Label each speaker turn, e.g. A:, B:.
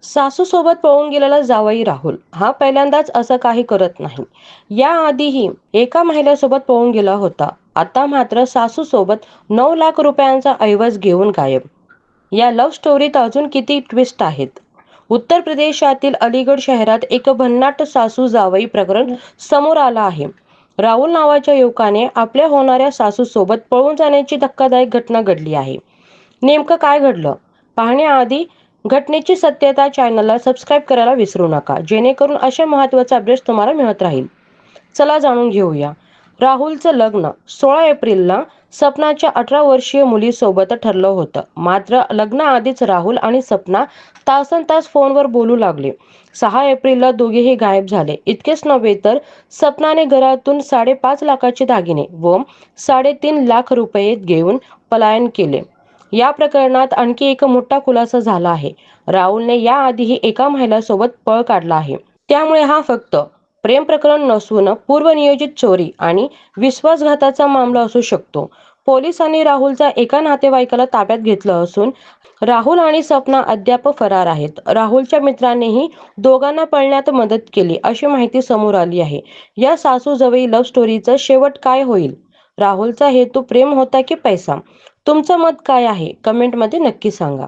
A: सासू सोबत पळून गेलेला जावई राहुल हा पहिल्यांदाच असं काही करत नाही. याआधीही एका महिलेसोबत पळून गेला होता. आता मात्र सासू सोबत 9 लाख रुपयांचा ऐवज घेऊन गायब. या लव्ह स्टोरीत अजून किती ट्विस्ट आहेत. उत्तर प्रदेशातील अलीगड शहरात एक भन्नाट सासू जावई प्रकरण समोर आलं आहे. राहुल नावाच्या युवकाने आपल्या होणाऱ्या सासू सोबत पळून जाण्याची धक्कादायक घटना घडली आहे. नेमकं काय घडलं पाहण्याआधी घटनेची सत्यता चॅनलला सबस्क्राईब करायला विसरू नका, जेणेकरून अशा महत्त्वाचे अपडेट्स तुम्हाला मिळत राहील. चला जाणून घेऊया. राहुलचं लग्न 16 एप्रिलला सपनाच्या 18 वर्षीय मुलीसोबत ठरलं होतं. मात्र लग्नाआधीच राहुल आणि सपना तासनतास फोनवर बोलू लागले. 6 एप्रिलला दोघेही गायब झाले. इतकेच नव्हे तर सपनाने घरातून 5.5 लाखाचे दागिने व 3.5 लाख रुपये घेऊन पलायन केले. या प्रकरणात आणखी एक मोठा खुलासा झाला आहे. राहुलने याआधीही एका महिलेसोबत पळ काढला आहे. त्यामुळे हा फक्त प्रेम प्रकरण नसून पूर्वनियोजित चोरी आणि विश्वासघाताचा मामला असू शकतो. पोलिसांनी राहुलच्या एका नातेवाईकाला ताब्यात घेतलं असून राहुल आणि सपना अद्याप फरार आहेत. राहुलच्या मित्रांनीही दोघांना पळण्यात मदत केली अशी माहिती समोर आली आहे. या सासू जवई लव्ह स्टोरीचा शेवट काय होईल? राहुलचा हेतू प्रेम होता की पैसा? तुमचं मत काय आहे? कमेंटमध्ये नक्की सांगा.